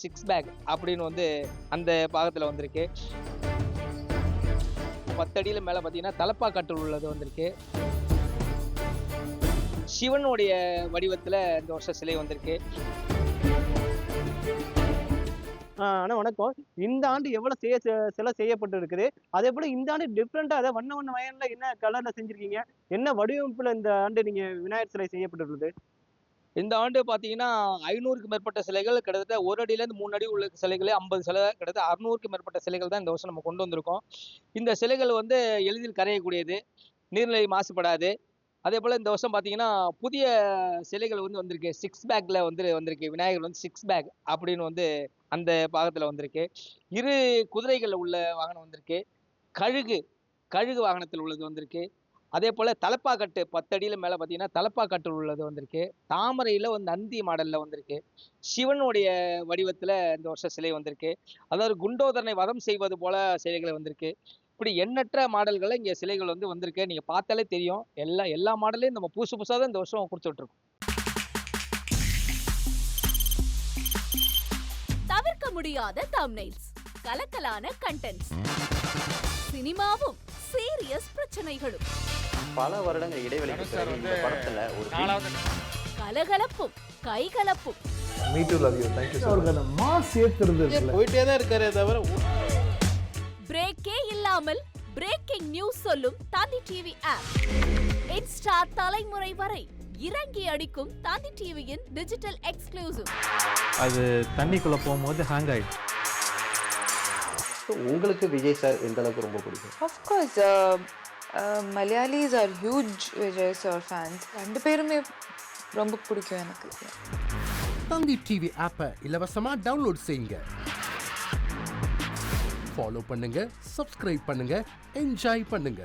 Six pack அப்படின்னு வந்து அந்த பாகத்தில் வந்திருக்கு. 10 அடியில் மேலே பார்த்தீங்கன்னா தலப்பாக்கட்டில் உள்ளது வந்திருக்கு. சிவனுடைய வடிவத்தில் இந்த வருஷம் சிலை வந்திருக்கு. அண்ணா வணக்கம். இந்த ஆண்டு எவ்வளவு சிலை செய்யப்பட்டு இருக்குது? அதே போல இந்த ஆண்டு டிஃப்ரெண்டா அதாவது வண்ண வண்ண வயல்ல என்ன கலர்ல செஞ்சிருக்கீங்க? என்ன வடிவமைப்புல இந்த ஆண்டு நீங்க விநாயகர் சிலை செய்யப்பட்டுள்ளது? இந்த ஆண்டு பார்த்தீங்கன்னா 500க்கு மேற்பட்ட சிலைகள், கிட்டத்தட்ட 1 அடியிலேருந்து 3 அடி உள்ள சிலைகளே 50 சிலை, கிட்டத்தட்ட 600க்கு மேற்பட்ட சிலைகள் தான் இந்த வருஷம் நம்ம கொண்டு வந்திருக்கோம். இந்த சிலைகள் வந்து எளிதில் கரையக்கூடியது, நீர்நிலை மாசுபடாது. அதே போல இந்த வருஷம் பார்த்தீங்கன்னா புதிய சிலைகள் வந்து வந்திருக்கு. சிக்ஸ் பேக்ல வந்திருக்கு. விநாயகர் வந்து சிக்ஸ் பேக் அப்படின்னு வந்து அந்த பாகத்தில் வந்திருக்கு. 2 குதிரைகள் உள்ள வாகனம் வந்திருக்கு. கழுகு கழுகு வாகனத்தில் உள்ளது வந்திருக்கு. அதே போல தலப்பாக்கட்டு 10 அடியில மேல பார்த்தீங்கன்னா தலப்பாக்கட்டு உள்ளது வந்திருக்கு. தாமரையில வந்து நந்தி மாடல்ல வந்திருக்கு. சிவனுடைய வடிவத்துல இந்த வருஷம் சிலை வந்திருக்கு. அதாவது குண்டோதரனை வதம் செய்வது போல சிலைகள் வந்திருக்கு. இப்படி எண்ணற்ற மாடல்கள்ல இங்க சிலைகள் வந்து வந்திருக்கு. நீங்க பார்த்தாலே தெரியும். எல்லா மாடலையும் நம்ம புதுசு புதுசா தான் இந்த வருஷம் குடுத்துட்டு இருக்கோம். தவிர்க்க முடியாத தம்ப்நெயில்ஸ், கலக்கலான கண்டென்ட்ஸ், சினிமாவும் சீரியஸ் பிரச்சனைகளும், பல வருடங்கள் இடைவெளிக்கு பிறகு இந்த படத்துல ஒரு கலகலப்பும் கைகலப்பும், me too love you thank you அவருக்கு அந்த மாஸ் ஏத்துறது இருக்குல்ல போயிட்டே தான் இருக்காரே தவிர பிரேக்கே இல்லாமல் பிரேக்கிங் நியூஸ் சொல்லும் தந்தி டிவி ஆப். இன்ஸ்டா தலைமுறை வரை இறங்கி அடிக்கும் தந்தி டிவியின் டிஜிட்டல் எக்ஸ்க்ளூசிவ். அது தண்ணிக்குள்ள போகும்போது ஹேங் ஆயிடுச்சு. உங்களுக்கு விஜய் சார் எந்த அளவுக்கு ரொம்ப பிடிக்கும்? Of course, Malayalis are huge Vijay sir fans. ரெண்டு பேருமே ரொம்ப பிடிக்கும் எனக்கு. தந்தி டிவி ஆப்பை இலவசமா டவுன்லோட் செய்யுங்க. ஃபாலோ பண்ணுங்க, சப்ஸ்கிரைப் பண்ணுங்க, என்ஜாய் பண்ணுங்க.